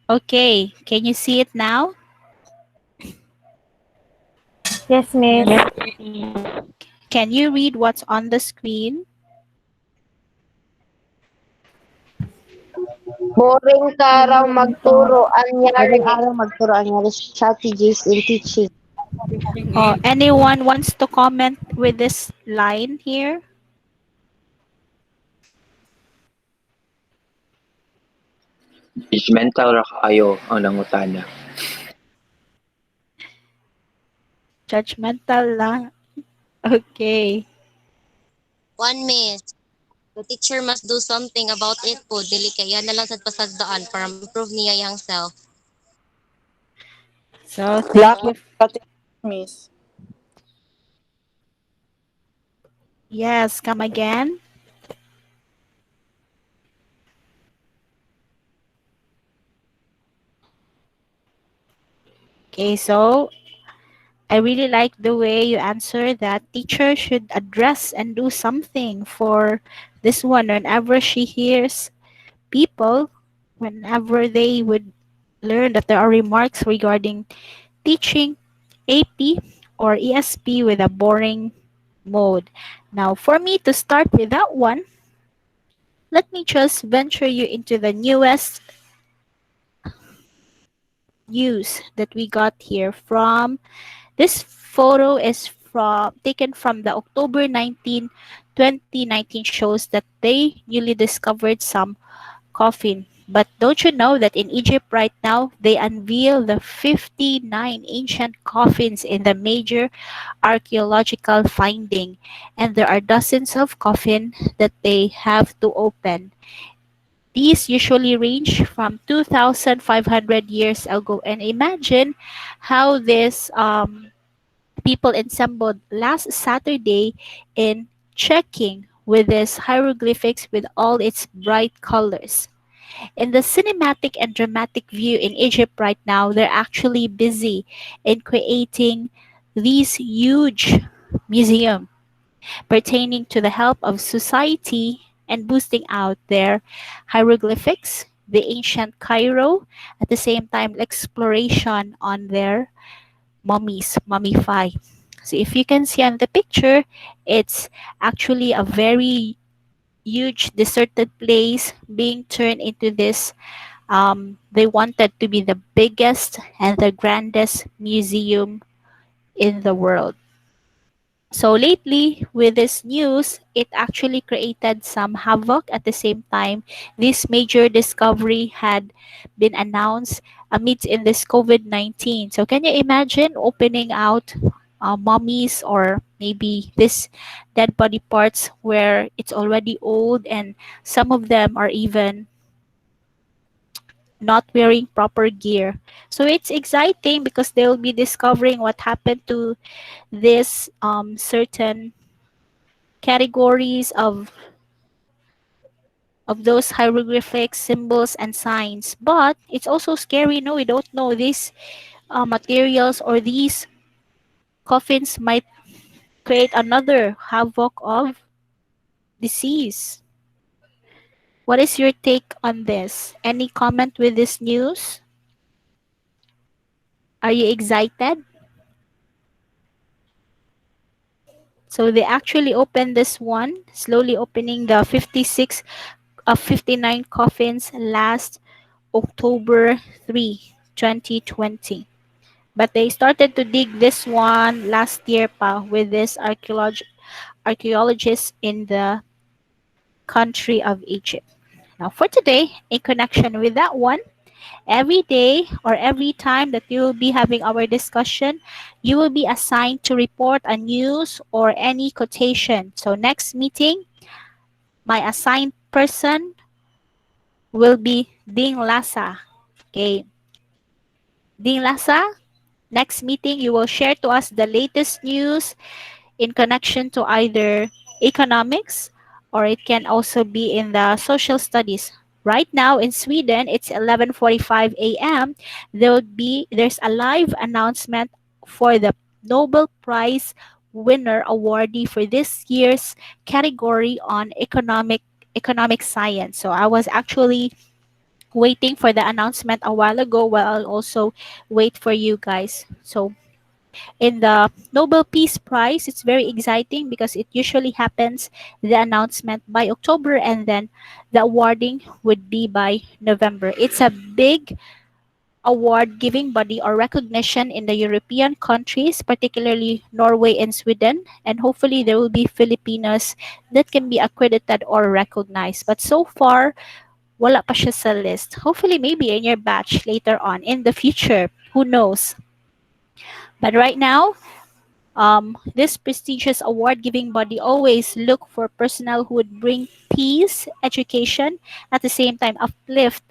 Okay, can you see it now? Yes, Miss. Can you read what's on the screen? Boring ka raw magturo anyari strategies in teaching. Anyone wants to comment with this line here? Judgmental ra kaayo ang nangutana. Judgmental lang. Okay. One miss. The teacher must do something about it po. Dili kaya na lang sad pasagdaan para improve niya yang self. So, Lack thank you. of strategy, Miss. Yes, come again. Okay, so I really like the way you answer that teacher should address and do something for this one whenever she hears people, whenever they would learn that there are remarks regarding teaching AP or ESP with a boring mode. Now, for me to start with that one, let me just venture you into the newest news that we got here from this photo is from taken from the October 19, 2019 shows that they newly discovered some coffin. But don't you know that in Egypt right now they unveil the 59 ancient coffins in the major archaeological finding, and there are dozens of coffins that they have to open. These usually range from 2,500 years ago, and imagine how this people assembled last Saturday in checking with these hieroglyphics with all its bright colors. In the cinematic and dramatic view in Egypt right now, they're actually busy in creating these huge museum pertaining to the help of society and boosting out their hieroglyphics, the ancient Cairo, at the same time exploration on their mummies, mummify. So if you can see on the picture, it's actually a very huge deserted place being turned into this. They wanted to be the biggest and the grandest museum in the world. So lately, with this news, it actually created some havoc. At the same time, this major discovery had been announced amidst in this COVID-19. So can you imagine opening out mummies or maybe this dead body parts where it's already old and some of them are even not wearing proper gear. So it's exciting because they'll be discovering what happened to this certain categories of those hieroglyphics, symbols, and signs. But it's also scary. No, we don't know these materials or these coffins might create another havoc of disease. What is your take on this? Any comment with this news? Are you excited? So they actually opened this one, slowly opening the 59 coffins last October 3, 2020. But they started to dig this one last year pa with this archaeologists in the country of Egypt. Now for today, in connection with that one, every day or every time that you will be having our discussion, you will be assigned to report a news or any quotation. So next meeting, my assigned person will be Ding Lasa. Okay. Ding Lasa, next meeting you will share to us the latest news in connection to either economics or it can also be in the social studies. Right now in Sweden, it's 11:45 a.m. There's a live announcement for the Nobel Prize winner awardee for this year's category on economic science. So I was actually waiting for the announcement a while ago while I'll also wait for you guys. So in the Nobel Peace Prize, it's very exciting because it usually happens the announcement by October and then the awarding would be by November. It's a big award giving body or recognition in the European countries, particularly Norway and Sweden, and hopefully there will be Filipinos that can be accredited or recognized. But so far, wala pa siya sa list. Hopefully maybe in your batch later on in the future. Who knows? But right now, this prestigious award-giving body always look for personnel who would bring peace, education, at the same time uplift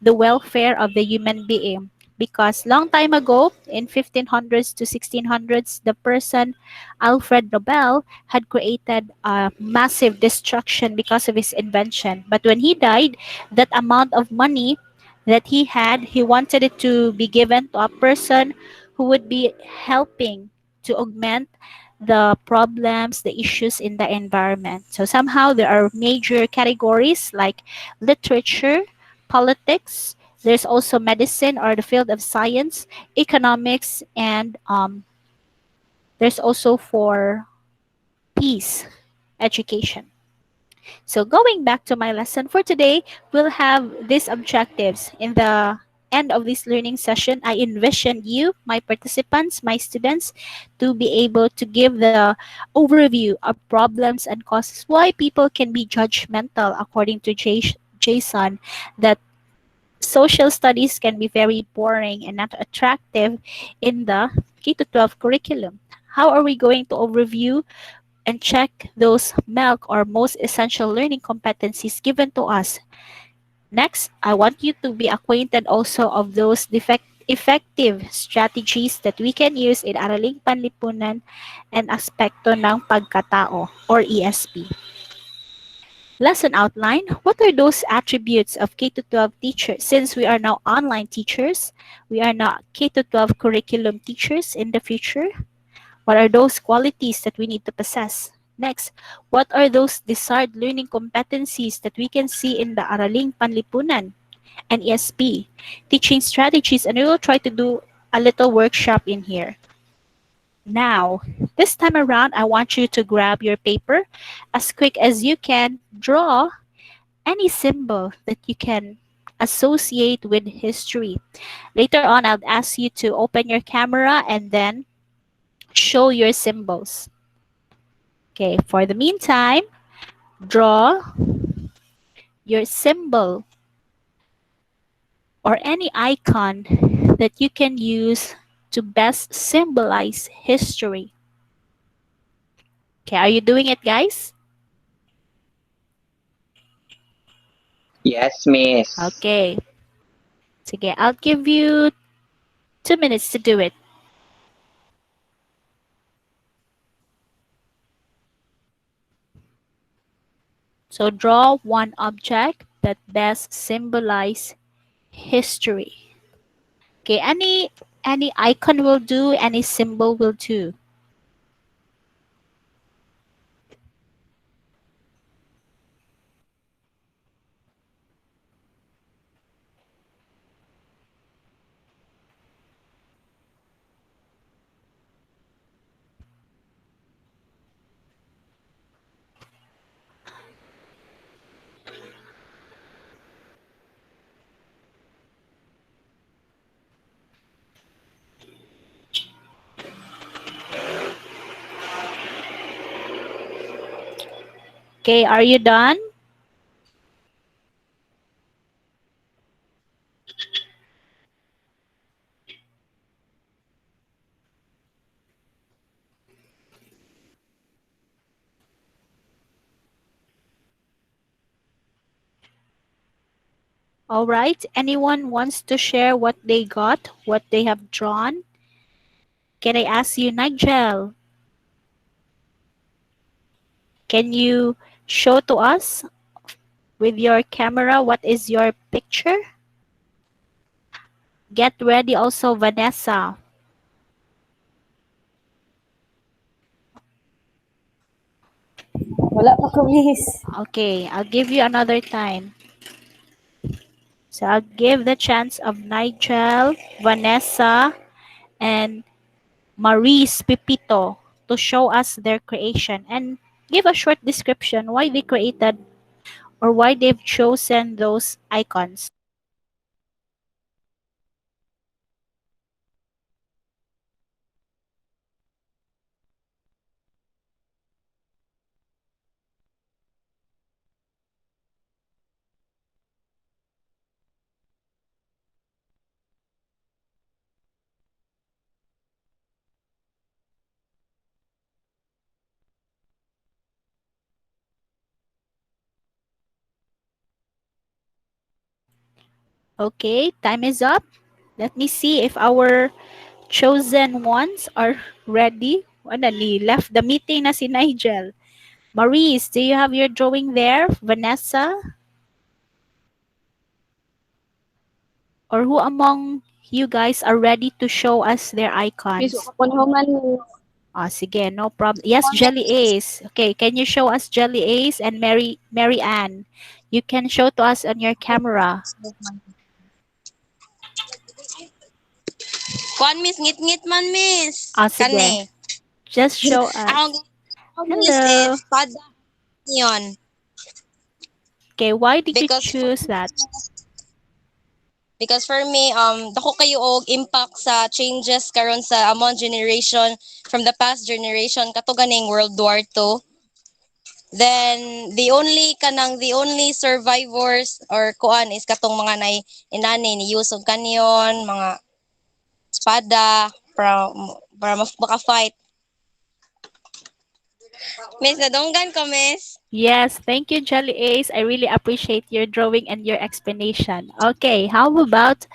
the welfare of the human being. Because long time ago, in 1500s to 1600s, the person Alfred Nobel had created a massive destruction because of his invention. But when he died, that amount of money that he had, he wanted it to be given to a person who would be helping to augment the problems, the issues in the environment. So somehow there are major categories like literature, politics, there's also medicine or the field of science, economics, and there's also for peace, education. So going back to my lesson for today, we'll have these objectives. In the end of this learning session, I envision you, my participants, my students, to be able to give the overview of problems and causes why people can be judgmental according to Jason, that social studies can be very boring and not attractive in the K to 12 curriculum. How are we going to overview and check those milk or most essential learning competencies given to us? Next, I want you to be acquainted also of those effective strategies that we can use in Araling Panlipunan and Aspekto ng Pagkatao or ESP. Lesson outline. What are those attributes of K to 12 teachers? Since we are now online teachers, we are not K to 12 curriculum teachers in the future. What are those qualities that we need to possess? Next, what are those desired learning competencies that we can see in the Araling Panlipunan and ESP? Teaching strategies, and we will try to do a little workshop in here. Now, this time around, I want you to grab your paper as quick as you can, draw any symbol that you can associate with history. Later on, I'll ask you to open your camera and then show your symbols. Okay, for the meantime, draw your symbol or any icon that you can use to best symbolize history. Okay, are you doing it, guys? Yes, miss. Okay. Sige, I'll give you 2 minutes to do it. So draw one object that best symbolize history. Okay, any icon will do, any symbol will do. Okay, are you done? All right. Anyone wants to share what they got, what they have drawn? Can I ask you, Nigel? Can you show to us with your camera what is your picture? Get ready also, Vanessa. Wala pa ko, miss. Okay, I'll give you another time. So I'll give the chance of Nigel, Vanessa, and Maurice Pipito to show us their creation and give a short description why they created or why they've chosen those icons. Okay, time is up. Let me see if our chosen ones are ready. Ano ni, left the meeting na si Nigel. Maurice, do you have your drawing there? Vanessa? Or who among you guys are ready to show us their Miss, icons? kapunhuman, Miss. Ah, sige, no problem. Yes, Jelly Ace. Okay, can you show us Jelly Ace and Mary Ann? You can show to us on your camera. Kuan miss, ngit-ngit man miss. Ah, sige. Kani. Just show us. Ang miss Hello. is pada yun. Okay, why did you Because choose that? because for me dako kayo og impact sa changes karon sa among generation from the past generation kato ganing World War II. Then the only survivors or kuan is katong mga nay inani ni use og kanyon, mga espada para maka-fight. Miss, nadunggan ko, miss. Yes, thank you, Jelly Ace. I really appreciate your drawing and your explanation. Okay, how about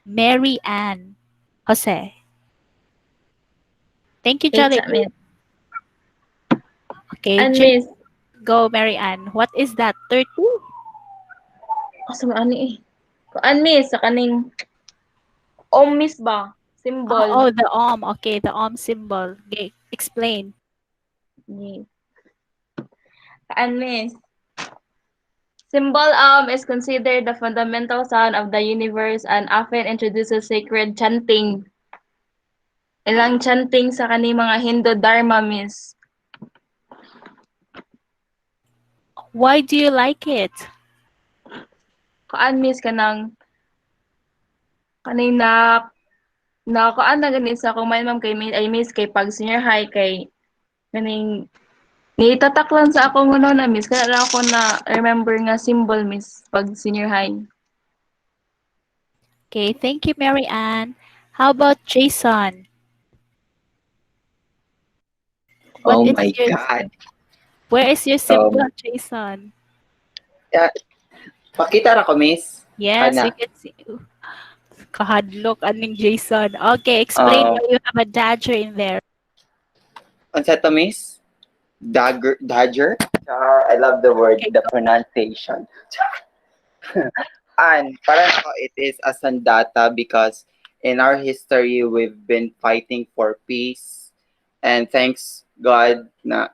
Mary Ann? Jose. Thank you, Jelly Pizza, miss. Ace. Okay, And miss, go, Mary Ann. What is that? 30? asa mo ani eh. Kuan miss, sa kaning miss ba? Oh, Symbol. oh, the Okay, the symbol. Okay, explain. Yes. Kuan miss. Symbol is considered the fundamental sound of the universe and often introduces sacred chanting. Ilang chanting sa kaning mga Hindu dharma, miss. Why do you like it? Kuan miss kaning na kuan na gani sa kung may ma'am kay I miss kay pag senior high kay kaning niitatak lang sa ako ngono na miss kaya lang ako na remember nga symbol miss pag senior high. Okay, thank you, Mary Ann. How about Jason? What Oh is my your God. Where is your symbol, Um, Jason? yeah, pakita ra ko, miss. Yes, we Kana. can see. Kahadlok aning Jason. Okay, explain Um, why you have a dagger in there. unsa to, miss? Dagger? I love the word, Okay, the pronunciation. And para ako, it is a sandata because in our history, we've been fighting for peace. And thanks God na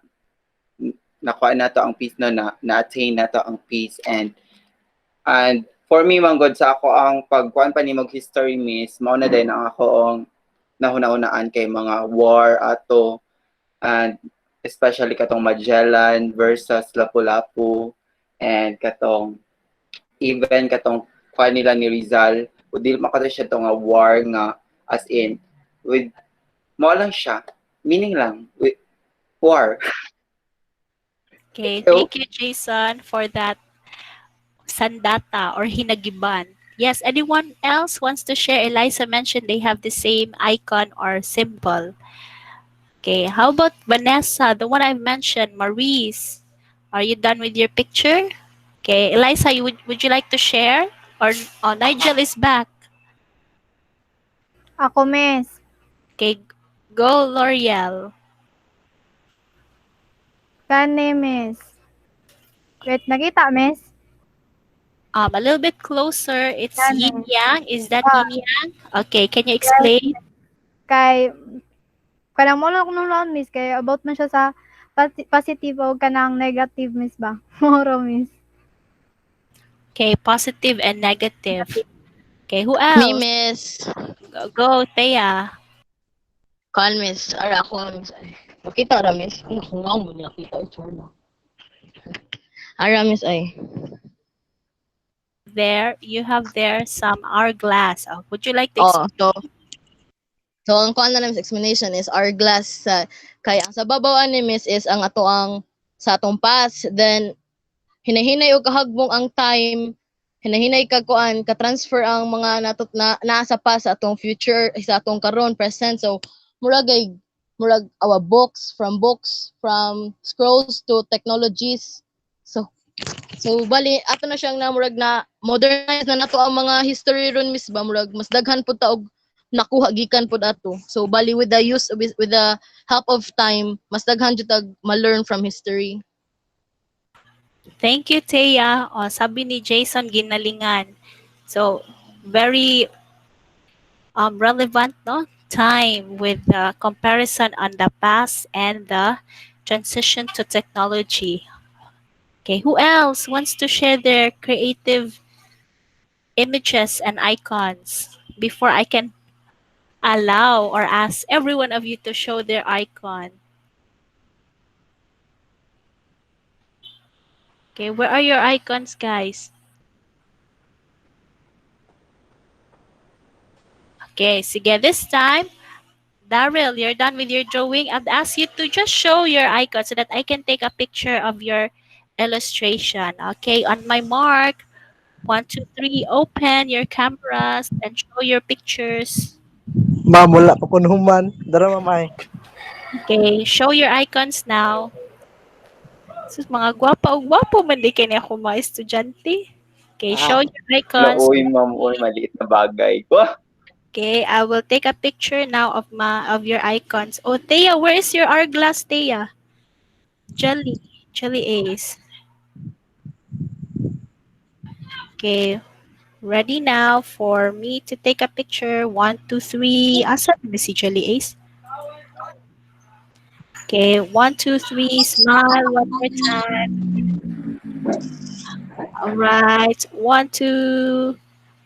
nakuha na to ang peace na-attain na to ang peace. And for me, manggod sa ako ang pagkuhan pa ni mag history, miss, mao na din ang ako ang nahuna-unaan kay mga war ato, and especially katong Magellan versus Lapu-Lapu, and katong even katong kuha nila ni Rizal, o dili makato siya to nga war nga as in with mo lang siya, meaning lang with war. Okay, So thank you, Jason, for that sandata or hinagiban. Yes, anyone else wants to share? Eliza mentioned they have the same icon or symbol. Okay, how about Vanessa, the one I mentioned, Maurice? Are you done with your picture? Okay, Eliza, would you like to share? Or Nigel is back. Ako, miss. Okay, go, L'Oreal. Kani, miss. Wait, nakita, miss? A little bit closer. It's yin Kani. yang. Is that Ah, yin yang? Okay, can you yes. explain? Kay, kanang mo lang nung miss. Kay about man siya sa positive o kanang negative, miss ba? Moro, miss. Okay, positive and negative. Okay, who Me, else? miss. Go, Thea. Kan, miss. Ara ako, miss. Ay. Nakita ra, miss. Nakungaw mo, nakita. Sorry. Ara, miss, ay. You have there some hourglass. Would you like to Oh, so ang kuan na namin sa explanation is hourglass sa kaya ang sa babaw ani miss is ang ato ang sa atong past, then hinahinay og kahagbong ang time, hinahinay kag kuan ka transfer ang mga natot na nasa past sa atong future sa atong karon present. So murag our books from scrolls to technologies. So bali ato na siyang na murag na modernize na nato ang mga history ron miss ba, murag mas daghan pud ta og nakuha gikan pud ato. So bali with the help of time mas daghan jud tag ma-learn from history. Thank you, Thea. Sabi ni Jason, ginalingan. So, very relevant, no? Time with the comparison on the past and the transition to technology. Okay, who else wants to share their creative images and icons before I can allow or ask every one of you to show their icon? Okay, where are your icons, guys? Okay, sige, this time, Daryl, you're done with your drawing. I'd ask you to just show your icon so that I can take a picture of your illustration. Okay, on my mark, 1, 2, 3, open your cameras and show your pictures. Ma'am, wala pa po human. Dara, ma'am, ay. Okay, show your icons now. Sus, mga gwapa o gwapo man di kini ako mga estudyante. Okay, show your icons. Uy, ma'am, uy, maliit na bagay. Wah! Okay, I will take a picture now of your icons. Oh, Thea, where is your hourglass, Thea? Jelly Ace. Okay, ready now for me to take a picture. 1, 2, 3. Asa na si Jelly Ace? Okay, 1, 2, 3. Smile one more time. All right. 1, 2.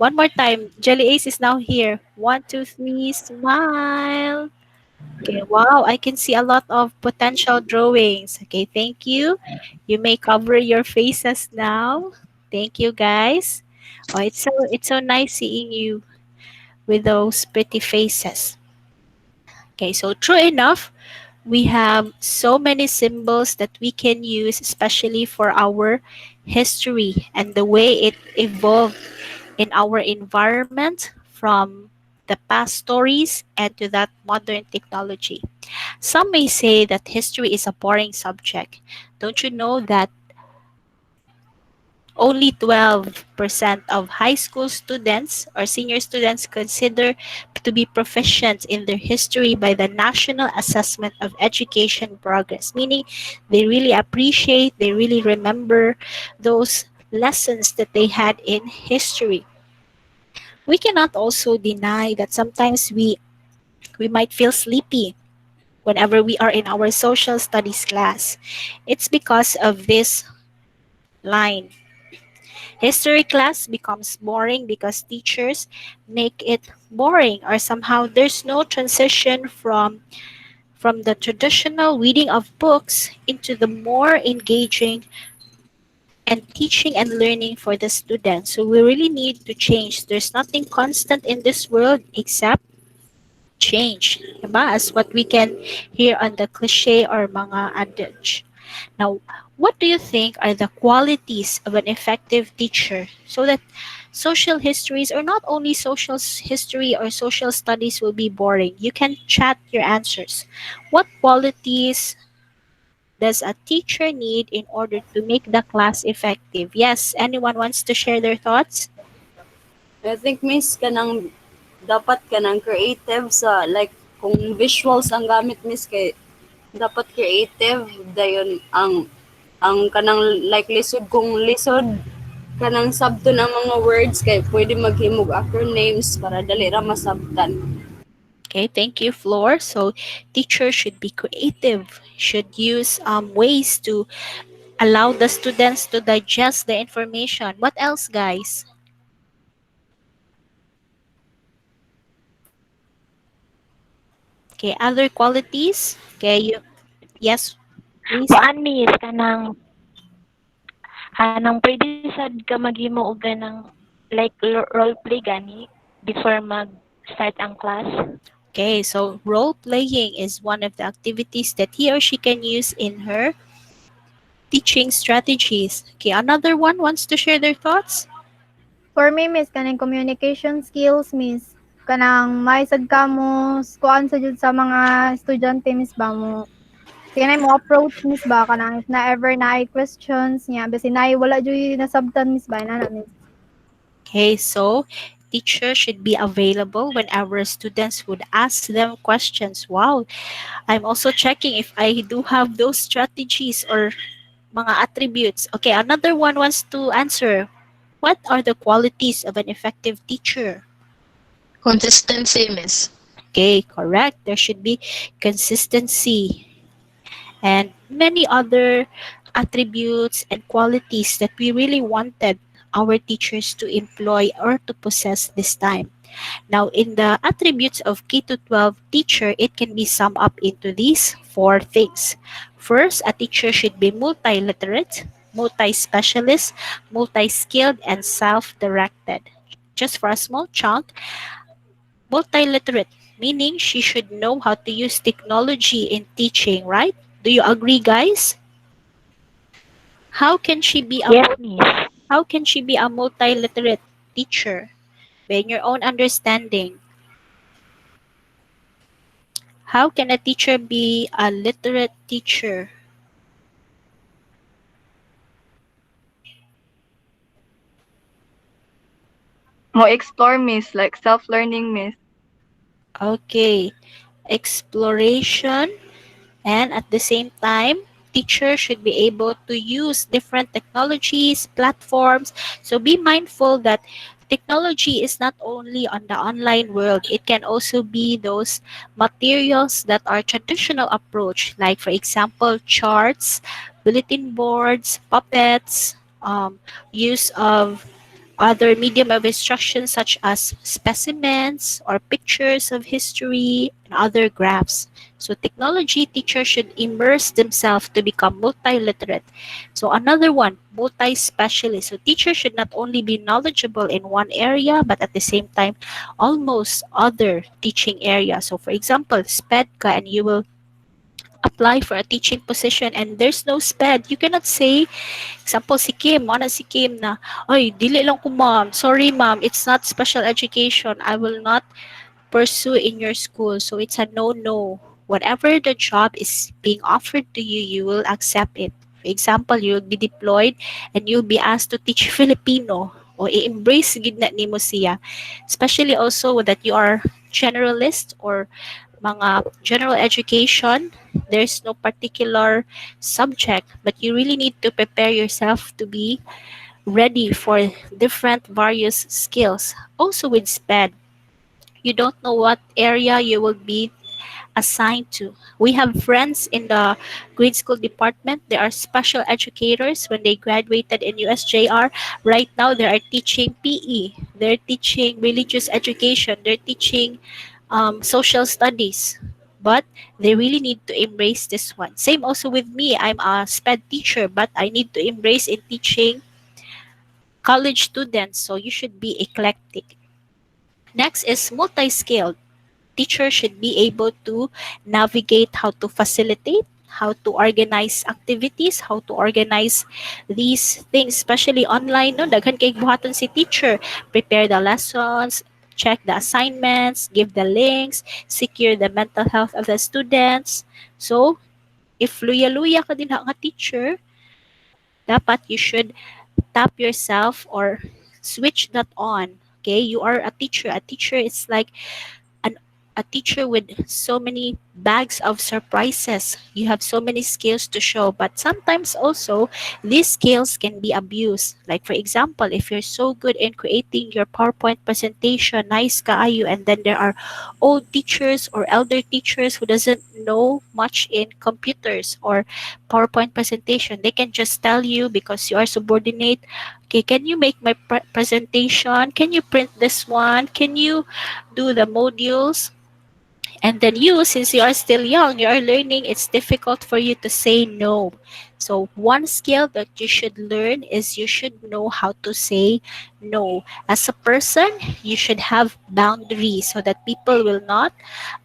One more time. Jelly Ace is now here. 1, 2, 3. Smile. Okay, wow, I can see a lot of potential drawings. Okay, thank you. You may cover your faces now. Thank you, guys. Oh, it's so nice seeing you with those pretty faces. Okay, so true enough, we have so many symbols that we can use, especially for our history and the way it evolved in our environment from the past stories and to that modern technology. Some may say that history is a boring subject. Don't you know that only 12% of high school students or senior students consider to be proficient in their history by the National Assessment of Education Progress, meaning they really appreciate, they really remember those lessons that they had in history. We cannot also deny that sometimes we might feel sleepy whenever we are in our social studies class. It's because of this line. History class becomes boring because teachers make it boring, or somehow there's no transition from the traditional reading of books into the more engaging and teaching and learning for the students. So we really need to change. There's nothing constant in this world except change. Diba? As what we can hear on the cliche or mga adage. Now, what do you think are the qualities of an effective teacher so that social histories, or not only history or social studies, will be boring? You can chat your answers. What qualities does a teacher need in order to make the class effective? Yes, anyone wants to share their thoughts? I think miss kanang dapat kanang creative sa like kung visuals ang gamit miss kay dapat creative dayon ang kanang like lisod kung lisod kanang sabto ng mga words kay pwede maghimog acronyms para dali ra masabtan. Okay, thank you, Floor. So teachers should be creative, should use ways to Allow the students to digest the information. What else, guys? Okay, other qualities. Okay, yes, please. Kuan miss kanang pwede sad ka maghimo og ganang like role play gani before mag start ang class. Okay, so role playing is one of the activities that he or she can use in her teaching strategies. Okay, another one wants to share their thoughts? For me, miss, kanang communication skills, miss. Kanang maisag ka mo, kuan sa jud sa mga estudyante, miss ba mo. Sige na mo approach, miss ba, kanang if na ever na ay questions niya, basi na wala jud nasabtan, miss ba, na miss. Okay, so teacher should be available whenever students would ask them questions. Wow, I'm also checking if I do have those strategies or mga attributes. Okay, another one wants to answer. What are the qualities of an effective teacher? Consistency, miss. Okay, correct. There should be consistency and many other attributes and qualities that we really wanted our teachers to employ or to possess this time. Now, in the attributes of K to 12 teacher, it can be summed up into these four things. First, a teacher should be multi-literate, multi-specialist, multi-skilled, and self-directed. Just for a small chunk, multi-literate, meaning she should know how to use technology in teaching, right? Do you agree, guys? How can she be a Yes, miss. how can she be a multi-literate teacher? In your own understanding, how can a teacher be a literate teacher? Mo explore, miss, like self-learning, miss. Okay, exploration, and at the same time, teachers should be able to use different technologies, platforms. So be mindful that technology is not only on the online world, it can also be those materials that are traditional approach, like for example, charts, bulletin boards, puppets, use of other medium of instruction such as specimens or pictures of history and other graphs. So technology teachers should immerse themselves to become multi-literate. So another one, multi-specialist. So teachers should not only be knowledgeable in one area, but at the same time, almost other teaching areas. So for example, SPED ka and you will apply for a teaching position and there's no SPED. You cannot say, example, si Kim, mo na si Kim na, ay, dili lang ko ma'am. Sorry ma'am, it's not special education. I will not pursue in your school. So it's a no-no. Whatever the job is being offered to you, you will accept it. For example, you'll be deployed and you'll be asked to teach Filipino o i-embrace gid na nimo siya. Especially also that you are generalist or mga general education, there's no particular subject, but you really need to prepare yourself to be ready for different various skills. Also with SPED, you don't know what area you will be assigned to. We have friends in the grade school department. They are special educators when they graduated in USJR. Right now, they are teaching PE. They're teaching religious education. They're teaching social studies. But they really need to embrace this one. Same also with me. I'm a SPED teacher, but I need to embrace in teaching college students. So you should be eclectic. Next is multi-skilled. Teachers should be able to navigate how to facilitate, how to organize activities, how to organize these things, especially online. No, daghan kay buhaton si teacher. Prepare the lessons, check the assignments, give the links, secure the mental health of the students. So, if luya-luya ka din nga teacher, dapat you should tap yourself or switch that on. Okay, you are a teacher. A teacher is like an a teacher with so many bags of surprises. You have so many skills to show, but sometimes also these skills can be abused. Like for example, if you're so good in creating your PowerPoint presentation, nice kaayo, and then there are old teachers or elder teachers who doesn't know much in computers or PowerPoint presentation. They can just tell you because you are subordinate, okay, can you make my presentation? Can you print this one? Can you do the modules? And then you, since you are still young, you are learning, it's difficult for you to say no. So one skill that you should learn is you should know how to say no. As a person, you should have boundaries so that people will not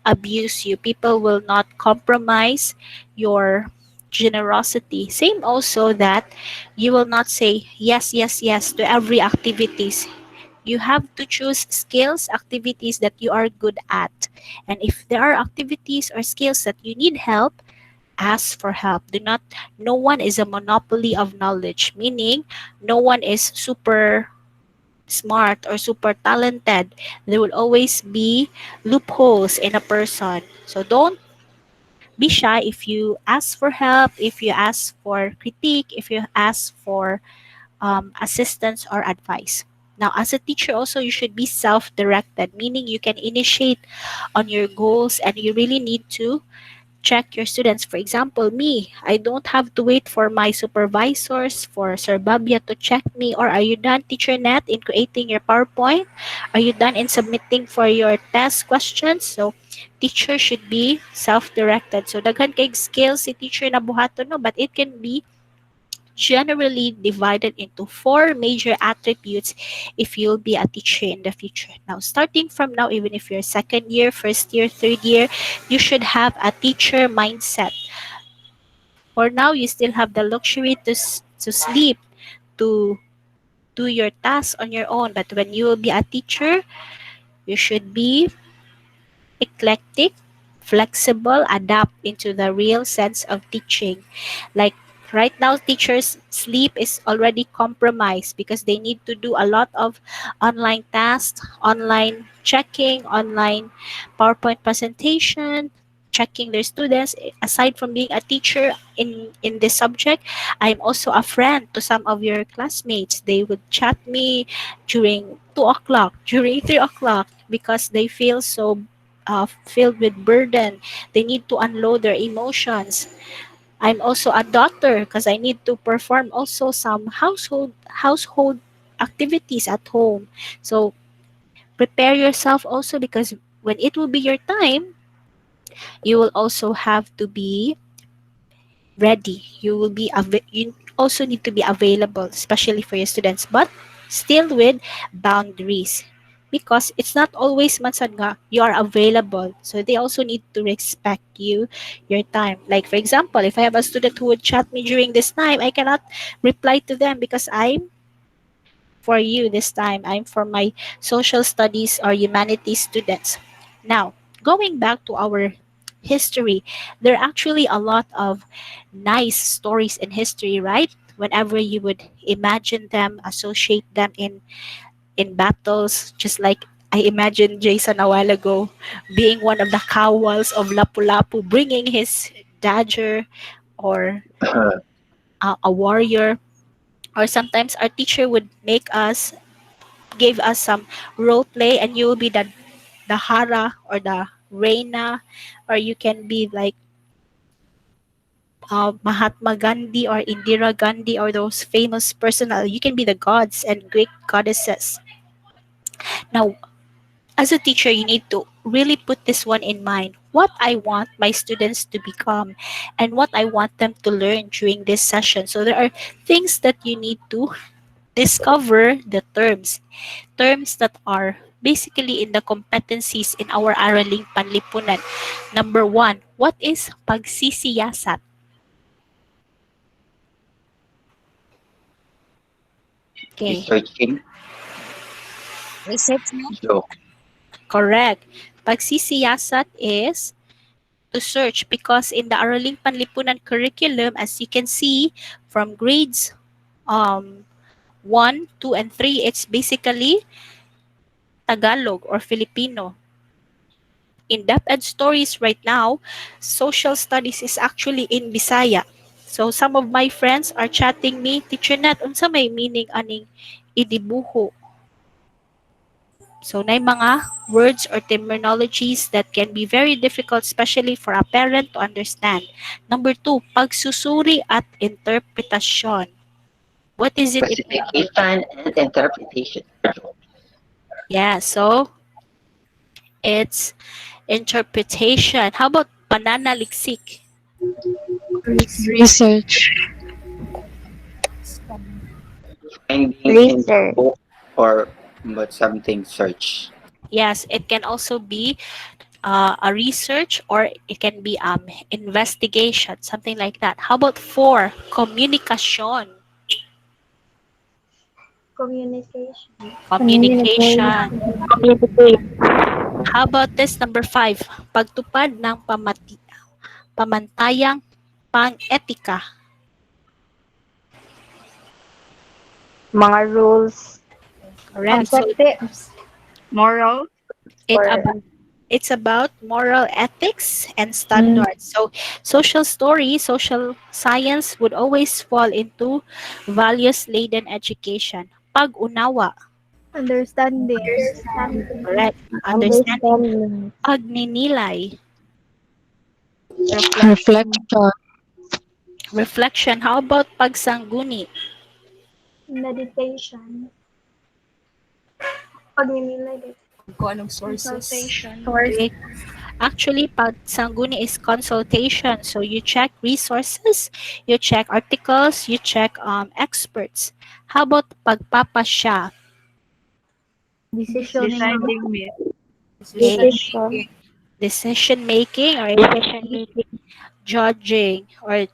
abuse you. People will not compromise your generosity. Same also that you will not say yes, yes, yes to every activities. You have to choose skills, activities that you are good at. And if there are activities or skills that you need help, ask for help. Do not, no one is a monopoly of knowledge, meaning no one is super smart or super talented. There will always be loopholes in a person. So don't be shy if you ask for help, if you ask for critique, if you ask for assistance or advice. Now, as a teacher, also, you should be self directed, meaning you can initiate on your goals and you really need to check your students. For example, me, I don't have to wait for my supervisors, for Sir Babia to check me, or are you done, Teacher Net, in creating your PowerPoint? Are you done in submitting for your test questions? So, teacher should be self-directed. So, daghan kay skills si teacher na buhaton, no? But it can be generally divided into four major attributes if you'll be a teacher in the future. Now, starting from now, even if you're second year, first year, third year, you should have a teacher mindset. For now, you still have the luxury to sleep, to do your tasks on your own. But when you will be a teacher, you should be eclectic, flexible, adapt into the real sense of teaching. Like right now, teachers' sleep is already compromised because they need to do a lot of online tasks, online checking, online PowerPoint presentation, checking their students. Aside from being a teacher in this subject, I'm also a friend to some of your classmates. They would chat me during 2 o'clock, during 3 o'clock because they feel so filled with burden. They need to unload their emotions. I'm also a daughter because I need to perform also some household activities at home. So prepare yourself also because when it will be your time, you will also have to be ready. You also need to be available, especially for your students, but still with boundaries. Because it's not always mansad nga you are available. So they also need to respect your time. Like for example, if I have a student who would chat me during this time, I cannot reply to them because I'm for you this time. I'm for my social studies or humanities students. Now, going back to our history, there are actually a lot of nice stories in history, right? Whenever you would imagine them, associate them in battles, just like I imagined Jason a while ago being one of the kawals of Lapu-Lapu, bringing his dagger or a warrior. Or sometimes our teacher would make us give us some role play and you will be the Hara or the Reina, or you can be like Mahatma Gandhi or Indira Gandhi or those famous personal. You can be the gods and Greek goddesses. Now, as a teacher, you need to really put this one in mind. What I want my students to become and what I want them to learn during this session. So there are things that you need to discover the terms that are basically in the competencies in our Araling Panlipunan. Number one, what is pagsisiyasat? Okay, Researching. Research mo? Joke. correct. Pagsisiyasat is to search because in the Araling Panlipunan curriculum, as you can see from grades 1, 2, and 3, it's basically Tagalog or Filipino. in DepEd stories right now, social studies is actually in Bisaya. So some of my friends are chatting me, Teacher Nat, unsa may meaning aning idibuho? So na mga words or terminologies that can be very difficult, especially for a parent to understand. Number two, pagsusuri at interpretasyon. What is it? Classification and interpretation. Yeah, so it's interpretation. How about pananaliksik? Research. Finding in Research. book or but something search. Yes, it can also be a research or it can be investigation, something like that. How about four, communication? Communication. Communication. Communicate. How about this number five, pagtupad ng pamantayang pang-etika? Mga rules. Correct. So Objectives. Moral. it Or about it's about moral ethics and standards. So social story, social science would always fall into values-laden education. Pag-unawa, Understanding. correct. Understanding. understanding. Pagninilay, Reflection. reflection. How about pagsangguni? Meditation. Pagninilay. Kung anong sources. Okay. Actually, pagsangguni is consultation. So you check resources, you check articles, you check experts. How about pagpapasya? Decision. Deciding myth. Decision. Decision making, or it can Decision be making. judging or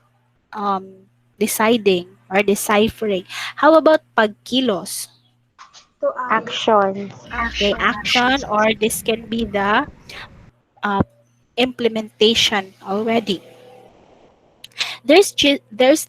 deciding or deciphering. How about pagkilos? To act. Actions. Okay, action, or this can be the uh, implementation already. There's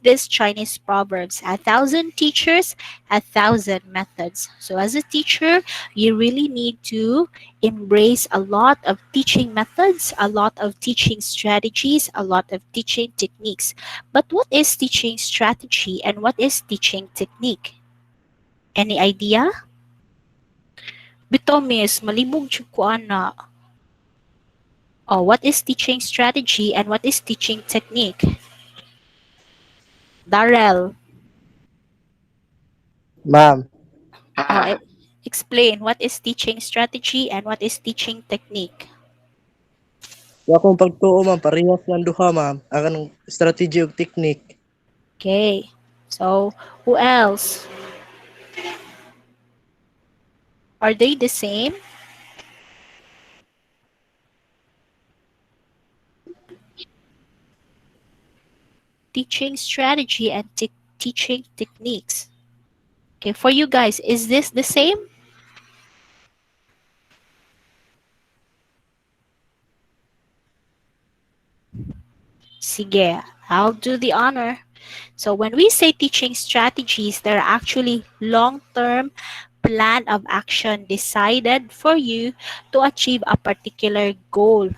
this Chinese proverbs: 1,000 teachers, 1,000 methods. So as a teacher, you really need to embrace a lot of teaching methods, a lot of teaching strategies, a lot of teaching techniques. But what is teaching strategy and what is teaching technique? Any idea? Bito, miss, malibog jud ko ana. Oh, what is teaching strategy and what is teaching technique? Darrell, Ma'am, oh, explain what is teaching strategy and what is teaching technique. wa akong pagtuo ma'am, parehas lang duha ma'am. Ang kanang strategy ug technique. Okay, so who else? Are they the same? Teaching strategy and teaching techniques. Okay, for you guys, is this the same? Sige, I'll do the honor. So when we say teaching strategies, they're actually long-term plan of action decided for you to achieve a particular goal.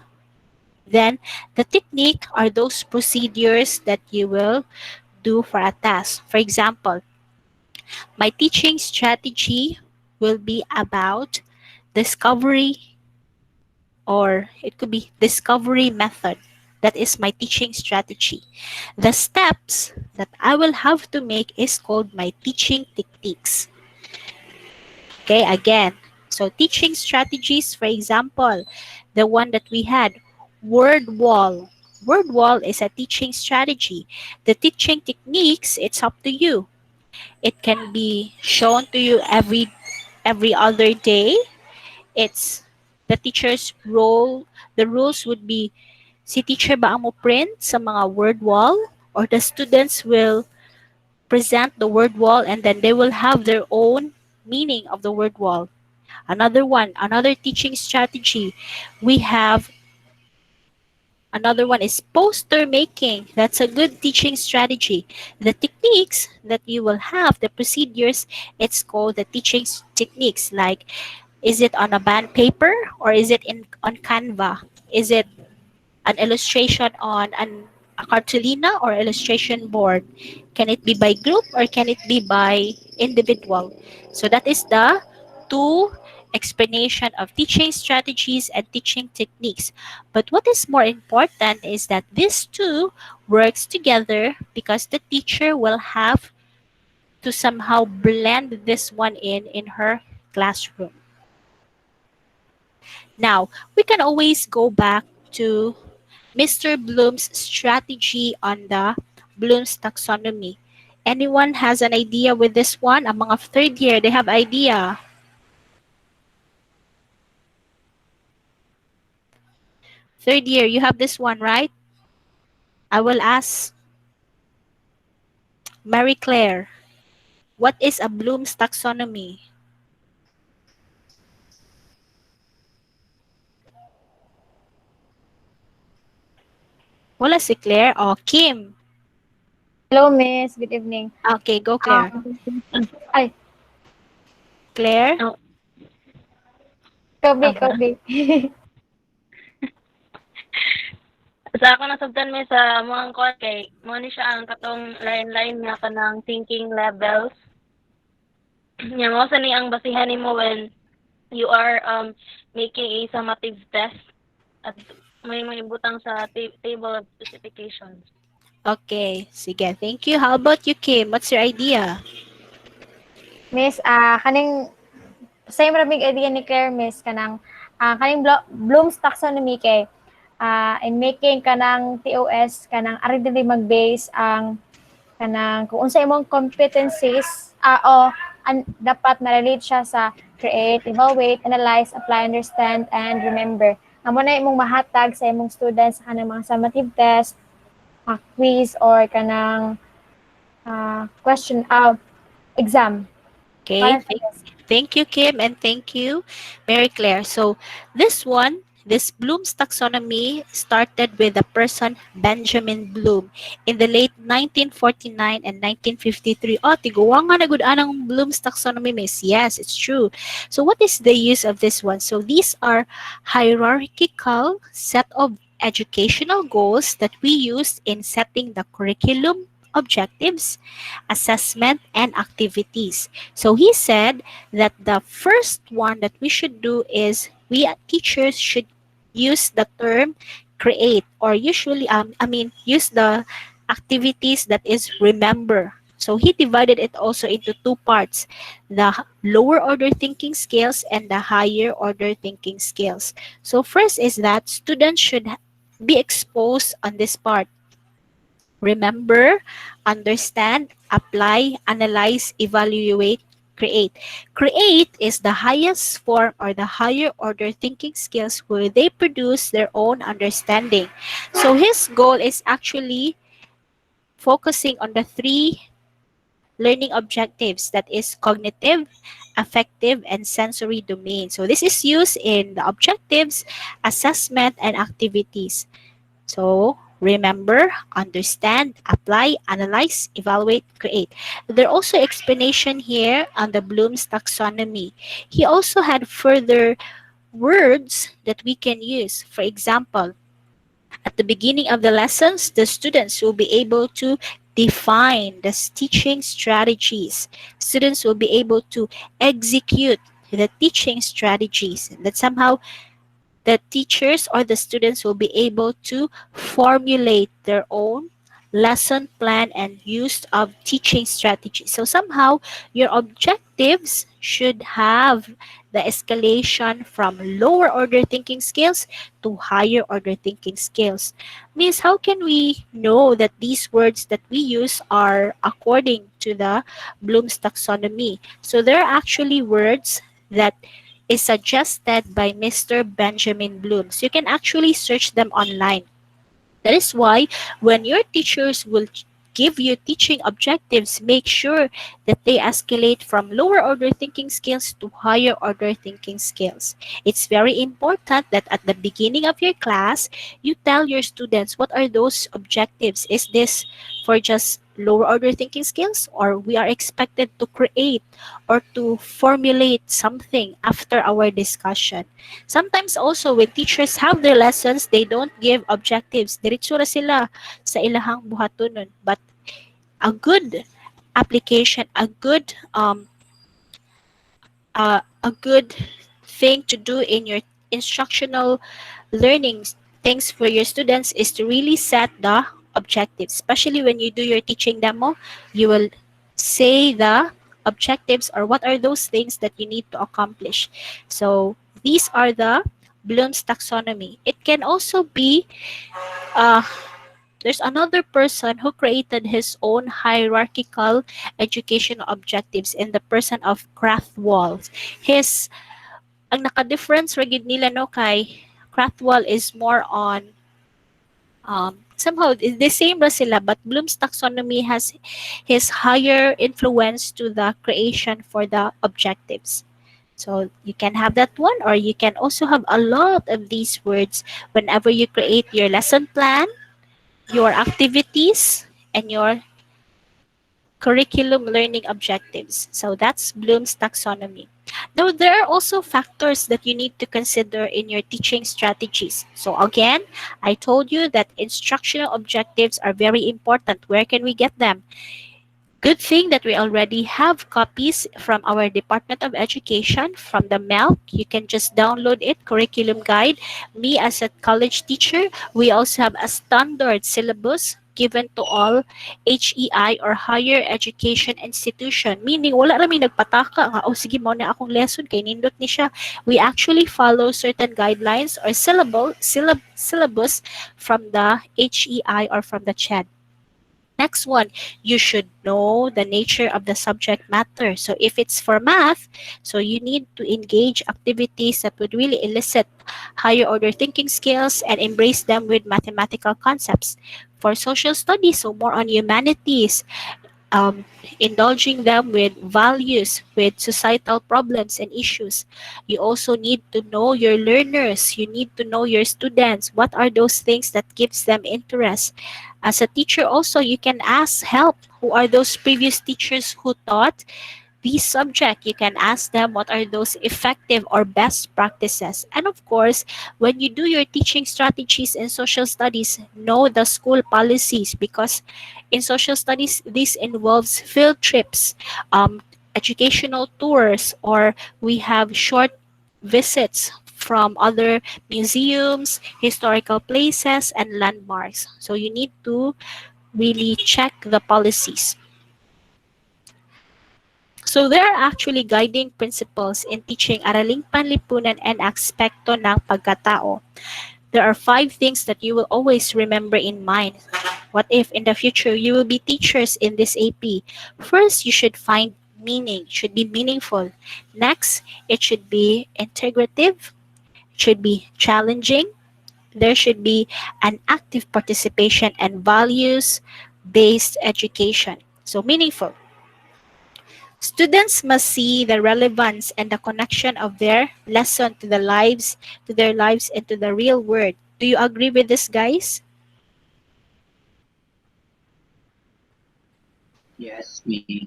Then the technique are those procedures that you will do for a task. For example, my teaching strategy will be about discovery, or it could be discovery method. That is my teaching strategy. The steps that I will have to make is called my teaching techniques. Okay, again, so teaching strategies, for example, the one that we had, word wall. Word wall is a teaching strategy. The teaching techniques, it's up to you. It can be shown to you every other day. It's the teacher's role. The rules would be, si teacher ba ang mo print sa mga word wall, or the students will present the word wall and then they will have their own meaning of the word wall. Another one, another teaching strategy, we have another one is poster making. That's a good teaching strategy. The techniques that you will have, the procedures, it's called the teaching techniques. Like, is it on a band paper or is it on Canva? Is it an illustration on a cartolina or illustration board? Can it be by group or can it be by individual? So that is the two explanation of teaching strategies and teaching techniques. But what is more important is that these two works together because the teacher will have to somehow blend this one in her classroom. Now, we can always go back to Mr. Bloom's strategy on the Bloom's taxonomy. Anyone has an idea with this one? Among of third year, they have idea. Third year, you have this one, right? I will ask Mary Claire, what is a Bloom's taxonomy? Wala si Claire. Oh, Kim. Hello, Miss. Good evening. Okay, go Claire. Ay, Claire? Oh, Kobe, aba. Kobe. Sa ako nasabtan mi sa mga kuan kay mo ni siya ang katong line-line nga kanang thinking levels. Nya mo sa ni ang basihan nimo when you are making a summative test at may butang sa table of specifications. Okay, sige. Thank you. How about you, Kim? What's your idea? Miss, kaning same ramig idea ni Claire, Miss, kanang kaning Bloom's taxonomy kay in making kanang TOS kanang ari dili mag-base ang kanang kung unsa imong competencies dapat na-relate siya sa create, evaluate, analyze, apply, understand, and remember. Amo na imong mahatag sa imong students sa kanang mga summative test, quiz, or kanang question exam. Okay, thank you, Kim, and thank you, Mary Claire. So this one, this Bloom's taxonomy started with the person Benjamin Bloom in the late 1949 and 1953. Oh, tiguwa nga na gud anang Bloom's taxonomy, miss. Yes, it's true. So what is the use of this one? So these are hierarchical set of educational goals that we use in setting the curriculum objectives, assessment, and activities. So he said that the first one that we should do is we teachers should use the term create, or usually use the activities that is remember. So he divided it also into two parts, the lower order thinking skills and the higher order thinking skills. So first is that students should be exposed on this part. Remember, understand, apply, analyze, evaluate, create. Create is the highest form or the higher order thinking skills where they produce their own understanding. So his goal is actually focusing on the three learning objectives, that is cognitive, affective, and sensory domain. So this is used in the objectives, assessment, and activities. So remember, understand, apply, analyze, evaluate, create. There are also explanation here on the Bloom's taxonomy. He also had further words that we can use. For example, at the beginning of the lessons, the students will be able to define the teaching strategies. Students will be able to execute the teaching strategies. That somehow the teachers or the students will be able to formulate their own lesson plan and use of teaching strategies. So somehow your objectives should have the escalation from lower order thinking skills to higher order thinking skills. Miss, how can we know that these words that we use are according to the Bloom's taxonomy? So there are actually words that is suggested by Mr. Benjamin Bloom. So you can actually search them online. That is why when your teachers will give you teaching objectives, make sure that they escalate from lower order thinking skills to higher order thinking skills. It's very important that at the beginning of your class, you tell your students what are those objectives. Is this for just lower order thinking skills, or we are expected to create or to formulate something after our discussion. Sometimes also when teachers have their lessons, they don't give objectives. Diretso ra sila sa ilahang buhatonon. But a good application, a good thing to do in your instructional learning things for your students is to really set the objectives. Especially when you do your teaching demo, you will say the objectives or what are those things that you need to accomplish. So these are the Bloom's taxonomy. It can also be uh, there's another person who created his own hierarchical educational objectives in the person of Krathwohl. His ang naka-difference ra gid nila no kay Krathwohl is more on somehow the same ra sila, but Bloom's taxonomy has his higher influence to the creation for the objectives. So you can have that one, or you can also have a lot of these words whenever you create your lesson plan, your activities, and your curriculum learning objectives. So that's Bloom's taxonomy. Now, there are also factors that you need to consider in your teaching strategies. So again, I told you that instructional objectives are very important. Where can we get them? Good thing that we already have copies from our Department of Education, from the MELC. You can just download it, curriculum guide. Me as a college teacher, we also have a standard syllabus given to all HEI or higher education institution. Meaning, wala rami nagpataka nga, oh sige, mo na akong lesson, kay nindot ni siya. We actually follow certain guidelines or syllabus from the HEI or from the CHED. Next one, you should know the nature of the subject matter. So if it's for math, so you need to engage activities that would really elicit higher order thinking skills and embrace them with mathematical concepts. For social studies, so more on humanities, um, indulging them with values, with societal problems and issues. You also need to know your learners. You need to know your students. What are those things that gives them interest? As a teacher also, you can ask help. Who are those previous teachers who taught this subject? You can ask them what are those effective or best practices. And of course, when you do your teaching strategies in social studies, know the school policies, because in social studies, this involves field trips, educational tours, or we have short visits from other museums, historical places, and landmarks. So you need to really check the policies. So there are actually guiding principles in teaching Araling Panlipunan and Aspekto ng Pagkatao. There are 5 things that you will always remember in mind. What if in the future you will be teachers in this AP? First, you should find meaning. It should be meaningful. Next, it should be integrative. It should be challenging. There should be an active participation and values-based education. So meaningful. Students must see the relevance and the connection of their lesson to their lives and to the real world. Do you agree with this, guys? Yes, Miss.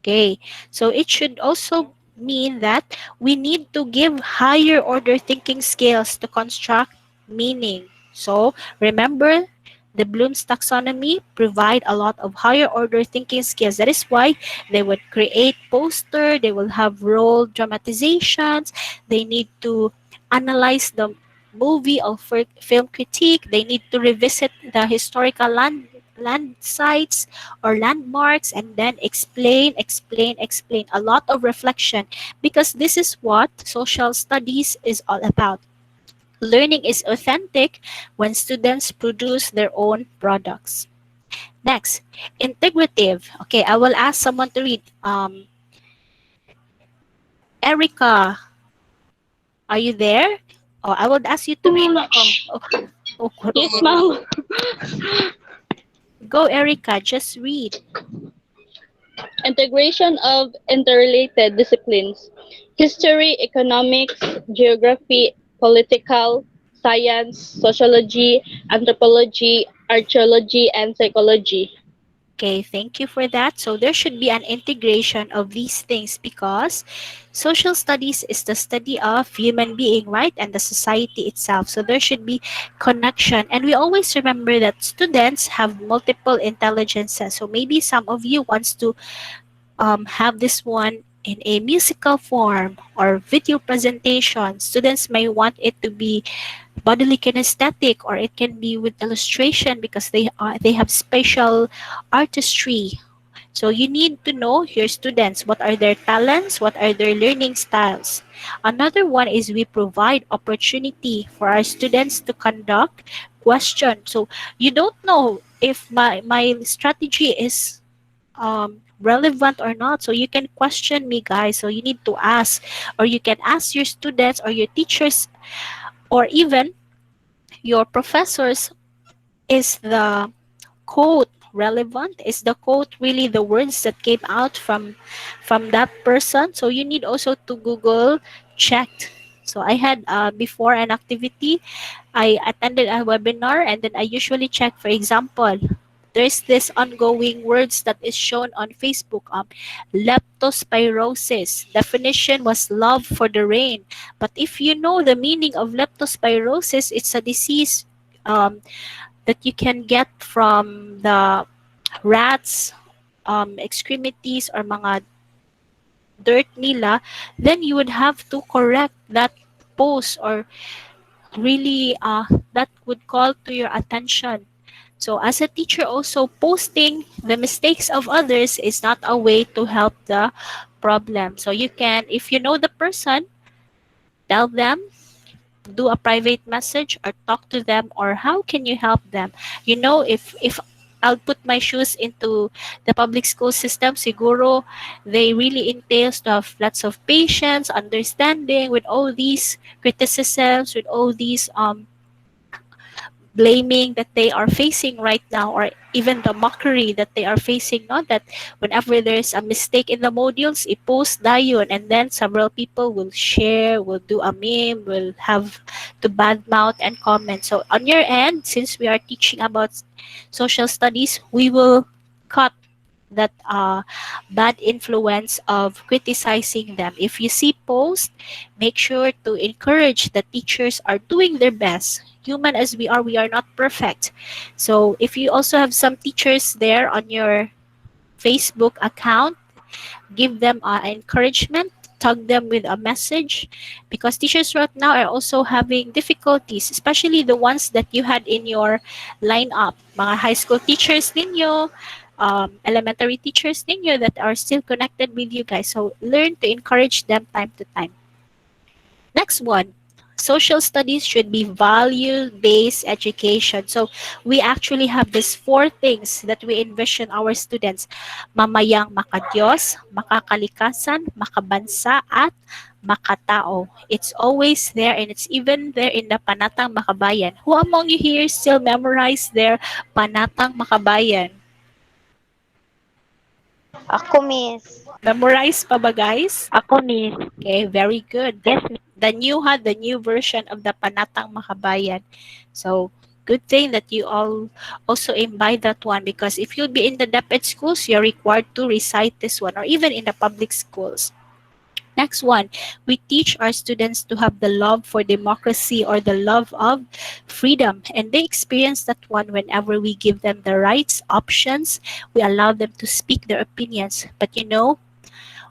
Okay, so it should also mean that we need to give higher order thinking skills to construct meaning. So remember, the Bloom's taxonomy provide a lot of higher order thinking skills. That is why they would create poster, they will have role dramatizations, they need to analyze the movie or film critique, they need to revisit the historical land sites or landmarks, and then explain a lot of reflection, because this is what social studies is all about. Learning is authentic when students produce their own products. Next, integrative. Okay, I will ask someone to read. Erica, are you there? Oh, I will ask you to read. Oh, Yes, ma'am. go, Erica, just read. Integration of interrelated disciplines. History, economics, geography, political, science, sociology, anthropology, archaeology, and psychology. Okay, thank you for that. So there should be an integration of these things because social studies is the study of human being, right? And the society itself. So there should be connection. And we always remember that students have multiple intelligences. So maybe some of you wants to have this one in a musical form or video presentation. Students may want it to be bodily kinesthetic or it can be with illustration because they have special artistry. So you need to know your students, what are their talents, what are their learning styles. Another one is we provide opportunity for our students to conduct question. So you don't know if my strategy is relevant or not. So you can question me, guys. So you need to ask, or you can ask your students or your teachers or even your professors, is the quote relevant? Is the quote really the words that came out from that person? So you need also to Google check. So I had before an activity, I attended a webinar and then I usually check, for example, there's this ongoing words that is shown on Facebook. Leptospirosis. Definition was love for the rain. But if you know the meaning of leptospirosis, it's a disease that you can get from the rats, extremities, or mga dirt nila, then you would have to correct that post or really that would call to your attention. So as a teacher also, posting the mistakes of others is not a way to help the problem. So you can, if you know the person, tell them, do a private message or talk to them, or how can you help them. You know, if I'll put my shoes into the public school system, siguro they really entails to have lots of patience, understanding with all these criticisms, with all these blaming that they are facing right now, or even the mockery that they are facing. Not that whenever there's a mistake in the modules, i-post dayon, and then several people will share, will do a meme, will have to badmouth and comment. So on your end, since we are teaching about social studies, we will cut that bad influence of criticizing them. If you see posts, make sure to encourage the teachers are doing their best. Human as we are not perfect. So if you also have some teachers there on your Facebook account, give them encouragement, tag them with a message, because teachers right now are also having difficulties, especially the ones that you had in your lineup, mga high school teachers ninyo, elementary teachers ninyo that are still connected with you guys. So learn to encourage them time to time. Next one, social studies should be value-based education. So we actually have these four things that we envision our students: mamayang makadiyos, makakalikasan, makabansa, at makatao. It's always there, and it's even there in the Panatang Makabayan. Who among you here still memorize their Panatang Makabayan? Ako, miss. Memorize pa ba, guys? Ako, miss. Okay, very good. Yes, miss. The new version of the Panatang Makabayan. So good thing that you all also imbibe that one, because if you'll be in the DepEd schools, you're required to recite this one, or even in the public schools. Next one, we teach our students to have the love for democracy or the love of freedom. And they experience that one whenever we give them the rights, options, we allow them to speak their opinions. But you know,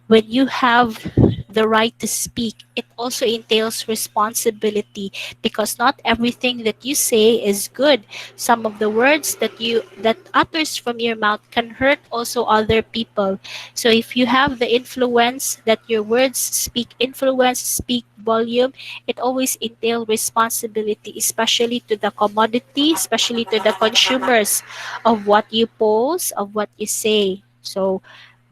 when you have the right to speak, it also entails responsibility, because not everything that you say is good. Some of the words that utters from your mouth can hurt also other people. So if you have the influence that your words speak influence, speak volume, it always entails responsibility, especially to the commodity, especially to the consumers of what you post, of what you say. So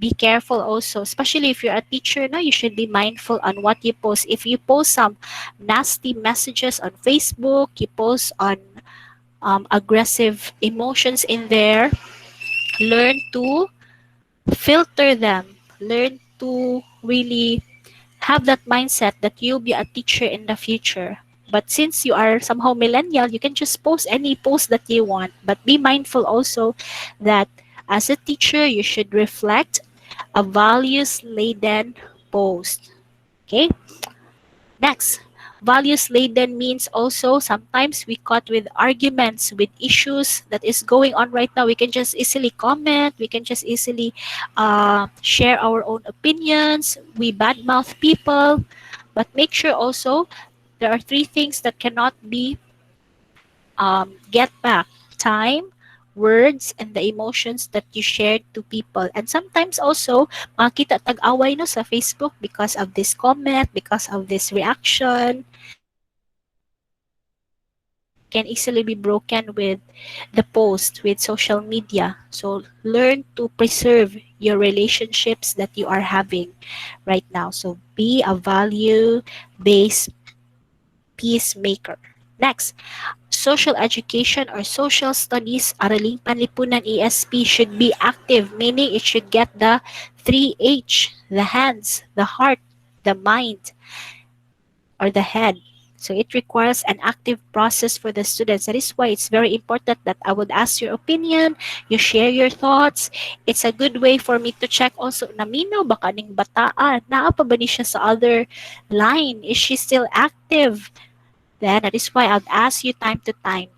be careful also, especially if you're a teacher. Now you should be mindful on what you post. If you post some nasty messages on Facebook, you post on aggressive emotions in there, learn to filter them, learn to really have that mindset that you'll be a teacher in the future. But since you are somehow millennial, you can just post any post that you want, but be mindful also that As a teacher, you should reflect a values-laden post. Okay? Next, values-laden means also sometimes we caught with arguments, with issues that is going on right now. We can just easily comment. We can just easily share our own opinions. We badmouth people. But make sure also there are three things that cannot be get back: time, words, and the emotions that you shared to people. And sometimes also, makita tag-away no sa Facebook because of this comment, because of this reaction. Can easily be broken with the post, with social media. So learn to preserve your relationships that you are having right now. So be a value-based peacemaker. Next, social education or social studies, Araling Panlipunan ESP should be active, meaning it should get the 3H, the hands, the heart, the mind, or the head. So it requires an active process for the students. That is why it's very important that I would ask your opinion, you share your thoughts. It's a good way for me to check also, naminaw ba kaning bataan? Naa pa ba ni siya sa other line? Is she still active? Then that is why I'll ask you time to time.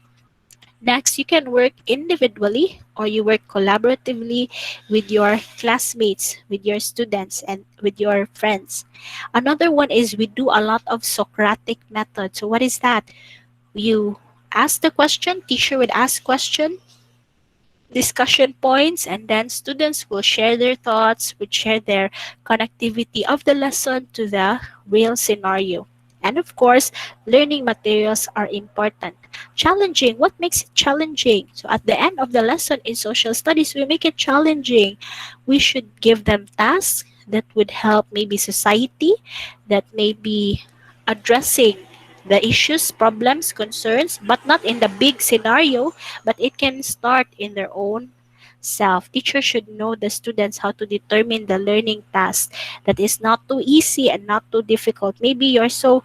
Next, you can work individually or you work collaboratively with your classmates, with your students, and with your friends. Another one is we do a lot of Socratic method. So what is that? You ask the question, teacher would ask question, discussion points, and then students will share their thoughts, would share their connectivity of the lesson to the real scenario. And of course, learning materials are important. Challenging, what makes it challenging? So at the end of the lesson in social studies, we make it challenging. We should give them tasks that would help maybe society, that may be addressing the issues, problems, concerns, but not in the big scenario, but it can start in their own self. Teachers should know the students how to determine the learning task that is not too easy and not too difficult. Maybe you're so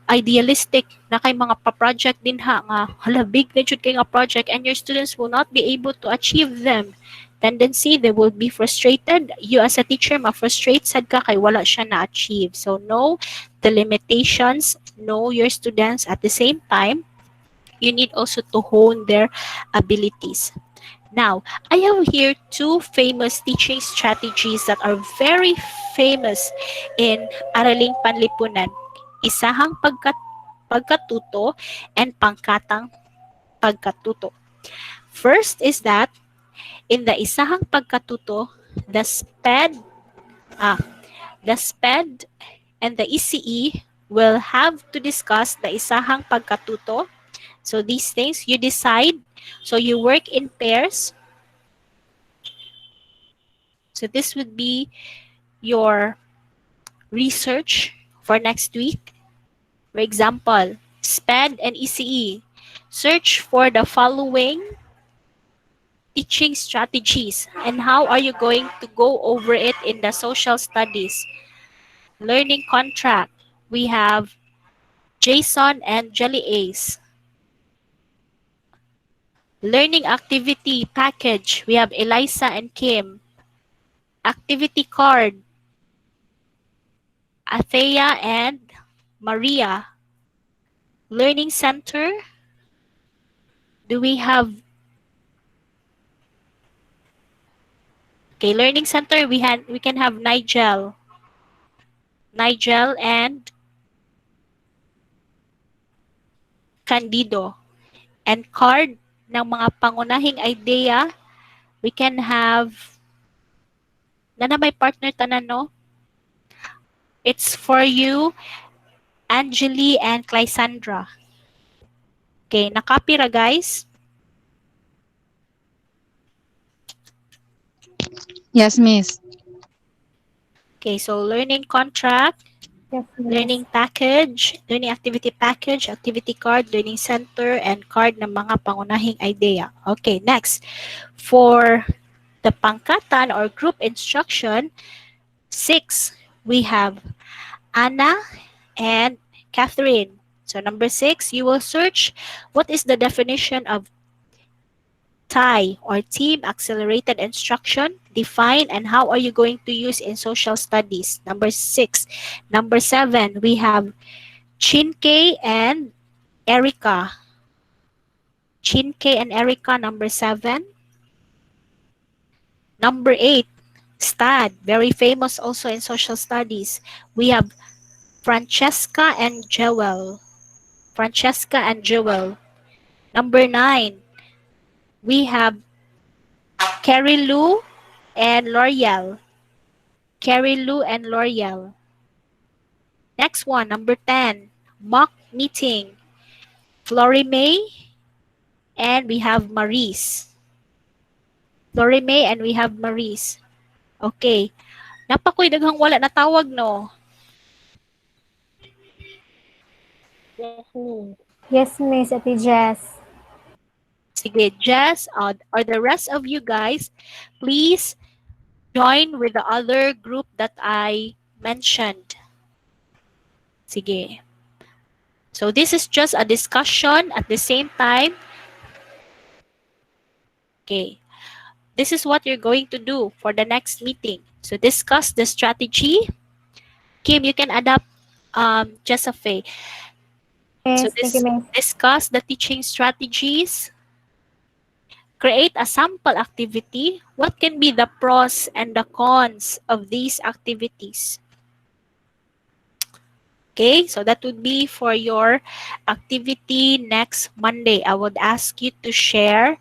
idealistic na kay mga pa-project din ha nga hala big na jud kay nga project and your students will not be able to achieve them. Tendency they will be frustrated. You as a teacher ma-frustrate sad ka kay wala siya na-achieve. So know the limitations, know your students. At the same time, you need also to hone their abilities. Now, I have here two famous teaching strategies that are very famous in Araling Panlipunan. Isahang pagkatuto and Pangkatang Pagkatuto. First is that in the Isahang Pagkatuto, the SPED and the ECE will have to discuss the Isahang Pagkatuto. So these things you decide. So you work in pairs. So this would be your research for next week. For example, SPED and ECE. Search for the following teaching strategies and how are you going to go over it in the social studies. Learning contract. We have Jason and Jelly Ace. Learning activity package. We have Eliza and Kim. Activity card. Athea and Maria. Learning center. Do we have learning center we can have Nigel and Candido. And card ng mga pangunahing idea, we can have na may partner tanan no? It's for you, Angeli and Clysandra. Okay, nakopy ra guys? Yes, Miss. Okay, so learning contract, Yes, learning package, learning activity package, activity card, learning center, and card ng mga pangunahing idea. Okay, next. For the pangkatan or group instruction, 6, we have Anna and Catherine. So number 6, you will search what is the definition of TAI or Team Accelerated Instruction, define and how are you going to use in social studies. Number 6. Number 7, we have Chinke and Erica. Chinke and Erica, number 7. Number 8, STAD, very famous also in social studies. We have Francesca and Joel. Francesca and Joel. Number 9, we have Carrie Lou and L'Oreal. Carrie Lou and L'Oreal. Next one, number 10, mock meeting. Flory May and we have Maurice. Flory May and we have Maurice. Okay. Napakoy daghang wala na tawag no. Yes, Miss. Yes, Miss. Ate Jess. Sige, Jess, or the rest of you guys, please join with the other group that I mentioned. Sige. So this is just a discussion at the same time. Okay. This is what you're going to do for the next meeting. So discuss the strategy. Kim, you can adapt Jessafe. So Yes, thank you, Miss. discuss the teaching strategies. Create a sample activity. What can be the pros and the cons of these activities? Okay, so that would be for your activity next Monday. I would ask you to share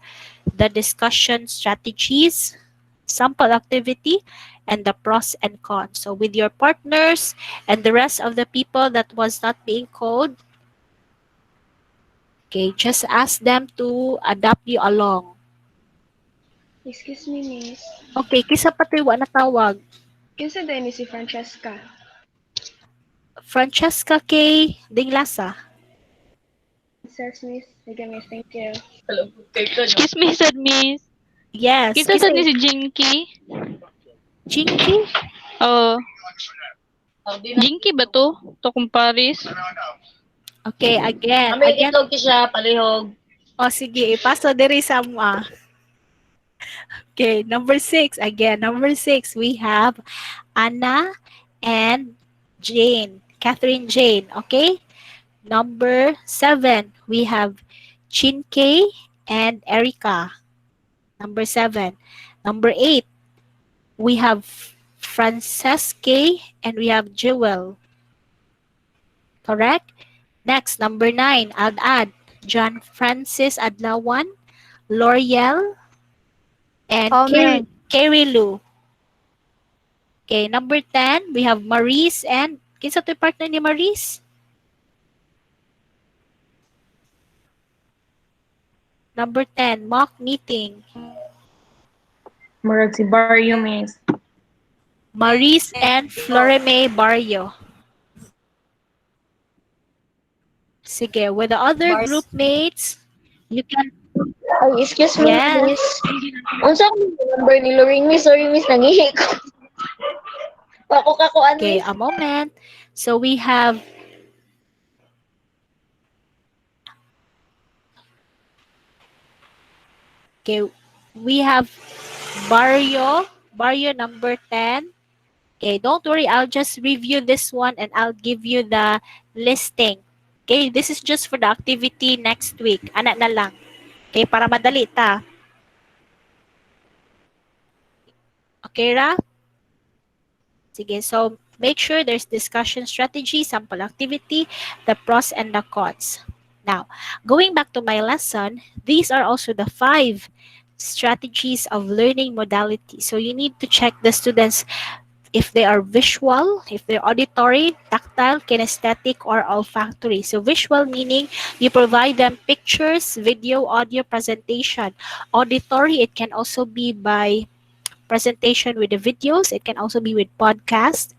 the discussion strategies, sample activity, and the pros and cons. So with your partners and the rest of the people that was not being called, okay, just ask them to adapt you along. Excuse me, Miss. Okay, kisa pati wa natawag. Kinsa din ni si Francesca? Francesca K. Dinglasa. Yes, Miss. Sige, Miss. Thank you. Excuse me, said Miss. Yes. Kita sa ni si Jinky. Jinky? Oo. Jinky ba to? To kung Paris? Okay, again. Kami Again. itlog siya, palihog. O sige, ipaso diri sa mga. Okay, number 6. Again, number 6, we have Anna and Jane. Catherine Jane, okay? Number 7, we have Chinke and Erica. Number 7. Number 8, we have Francesca and we have Jewel. Correct? Next, number 9, I'll add John Francis Adlawan, L'Oreal, and Carrie Lou. Okay, number 10, we have Maurice and kinsa to partner ni Maurice? Number 10, mock meeting. Murag si Barrio, Miss. Maurice and Floreme Barrio. Sige, with the other group mates, you can... Ay, excuse me, Yes. Miss. Unsa ko number ni Loring Miss? Sorry, Miss, nangihi ko. Ako, Okay, Miss. a moment. So we have... Okay, we have Barrio number 10. Okay, don't worry, I'll just review this one and I'll give you the listing. Okay, this is just for the activity next week. Anak na lang. Okay, para madali ta. Okay, Ra? Sige, so make sure there's discussion strategy, sample activity, the pros and the cons. Now, going back to my lesson, these are also the 5 strategies of learning modality. So you need to check the students if they are visual, if they're auditory, tactile, kinesthetic, or olfactory. So visual meaning you provide them pictures, video, audio presentation. Auditory, it can also be by presentation with the videos. It can also be with podcast.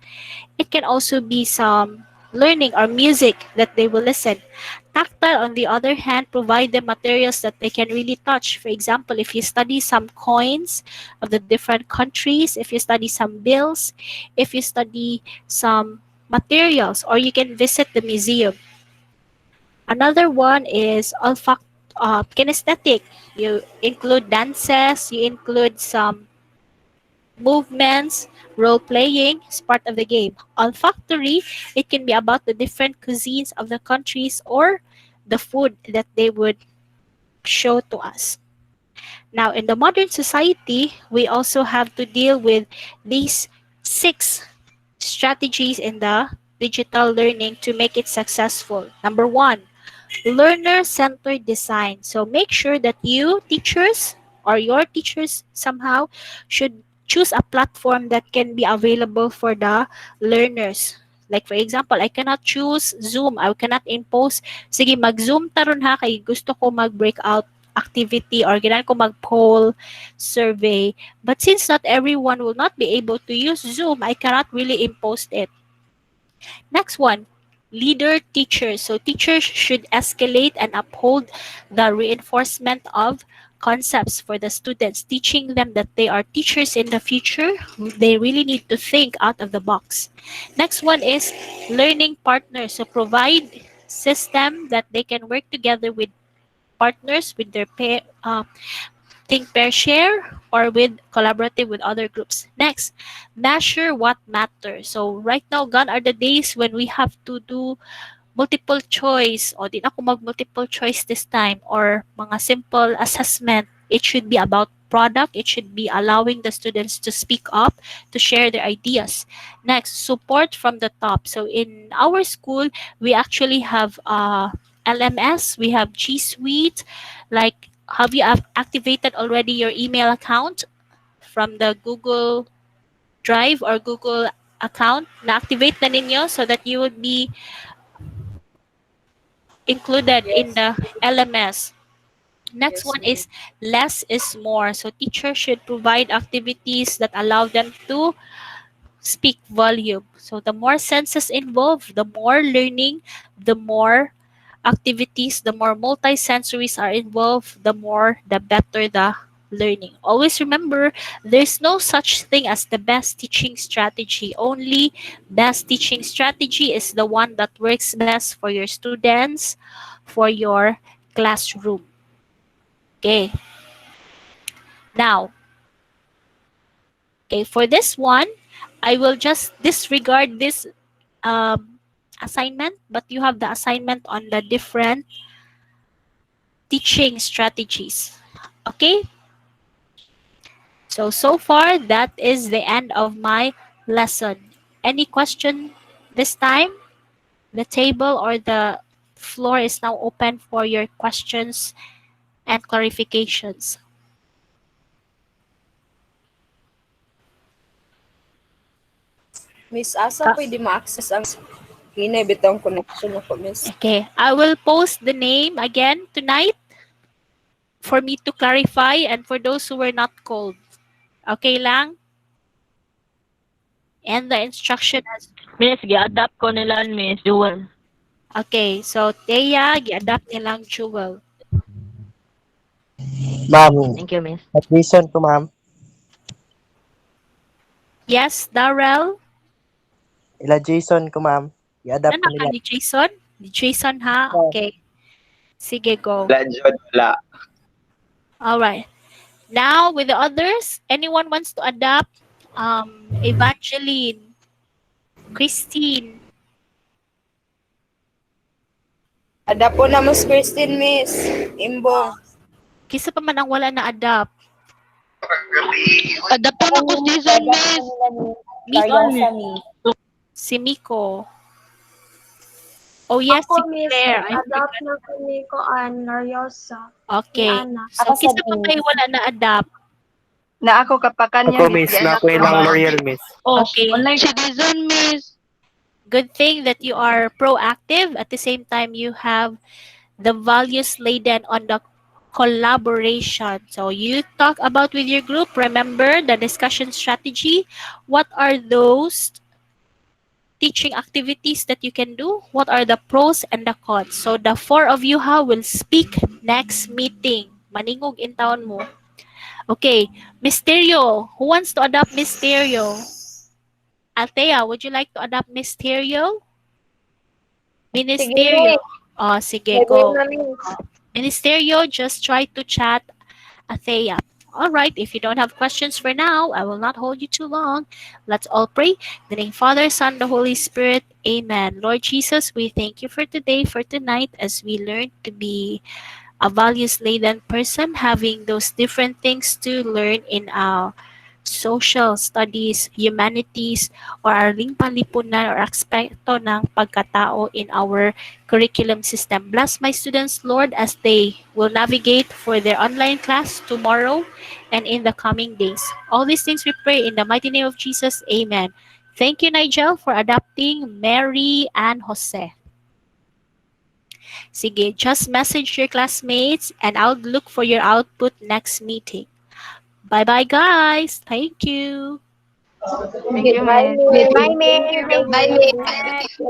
It can also be some learning or music that they will listen. Tactile, on the other hand, provide them materials that they can really touch. For example, if you study some coins of the different countries, if you study some bills, if you study some materials, or you can visit the museum. Another one is kinesthetic. You include dances, you include some movements, role playing is part of the game. Olfactory, it can be about the different cuisines of the countries or the food that they would show to us. Now, in the modern society, we also have to deal with these 6 strategies in the digital learning to make it successful. Number 1, learner-centered design. So make sure that you teachers or your teachers somehow should choose a platform that can be available for the learners. Like for example, I cannot choose Zoom. I cannot impose, sige mag-Zoom taron ha kay gusto ko mag-breakout activity or ginan ko mag-poll survey. But since not everyone will not be able to use Zoom, I cannot really impose it. Next one, leader teachers. So teachers should escalate and uphold the reinforcement of concepts for the students, teaching them that they are teachers in the future. They really need to think out of the box. Next one is learning partners. So provide system that they can work together with partners with their think pair share or with collaborative with other groups. Next, measure what matters. So right now, gone are the days when we have to do multiple choice o di na ako mag multiple choice this time or mga simple assessment. It should be about product. It should be allowing the students to speak up, to share their ideas. Next, support from the top. So in our school, we actually have LMS, we have G Suite. Like, have you activated already your email account from the Google Drive or Google account? Na-activate na ninyo so that you would be included in the LMS. Next Yes, one ma'am. is less is more. So teachers should provide activities that allow them to speak volume. So the more senses involved, the more learning, the more activities, the more multi-sensories are involved, the better the learning. Always remember, there's no such thing as the best teaching strategy. Only best teaching strategy is the one that works best for your students, for your classroom. Okay. Now, okay, for this one, I will just disregard this um, assignment, but you have the assignment on the different teaching strategies. Okay? So far, that is the end of my lesson. Any question this time? The table or the floor is now open for your questions and clarifications. Miss, asa pwede ma-access ang hinay bitang connection ako, miss. Okay, I will post the name again tonight for me to clarify and for those who were not called. Okay lang? And the instruction has... Miss, gi-adapt ko nila, Miss Jewel. Okay, so Thea, gi-adapt nilang Jewel. Ma'am, Thank you, Miss. reason ko ma'am. Yes, Darrell? Ila Jason ko ma'am. I-adapt ko Ano ka nila. ni Jason? Ni Jason ha? Okay. Sige, go. Wala, Jod, wala. Alright. Now, with the others, anyone wants to adapt? Evangeline, Christine, Ada po na mas Christine, miss. Imbong. kisa pa man ang wala na adapt. Adapt po na ko season, miss. Miko, si Miko. Oh yes, Ako, si miss, Claire. I adapt forgot. na ko ni ko Nariosa. Okay. Ni Ana. So, kisa pa kayo wala na adapt. Na ako kapakan Ako miss, na ako ilang L'Oreal miss. Okay. Online citizen, miss. Good thing that you are proactive. At the same time, you have the values laden on the collaboration. So you talk about with your group. Remember the discussion strategy. What are those teaching activities that you can do? What are the pros and the cons? So the 4 of you will speak next meeting. Maningog in taon mo. Okay, Mysterio. Who wants to adopt Mysterio? Althea, would you like to adopt Mysterio? Ministerio. Oh, sige, go. Ministerio, just try to chat Athea. All right, if you don't have questions for now, I will not hold you too long. Let's all pray. In the name of Father, Son, the Holy Spirit. Amen. Lord Jesus, we thank you for today, for tonight, as we learn to be a values-laden person, having those different things to learn in our social studies, humanities, or Araling Panlipunan or aspekto ng pagkatao in our curriculum system. Bless my students, Lord, as they will navigate for their online class tomorrow and in the coming days. All these things we pray in the mighty name of Jesus. Amen. Thank you, Nigel, for adopting Mary and Jose. Sige, just message your classmates and I'll look for your output next meeting. Bye-bye, guys. Thank you. Thank you, Miss. Bye, Miss. Thank you. Thank Bye, you. Miss.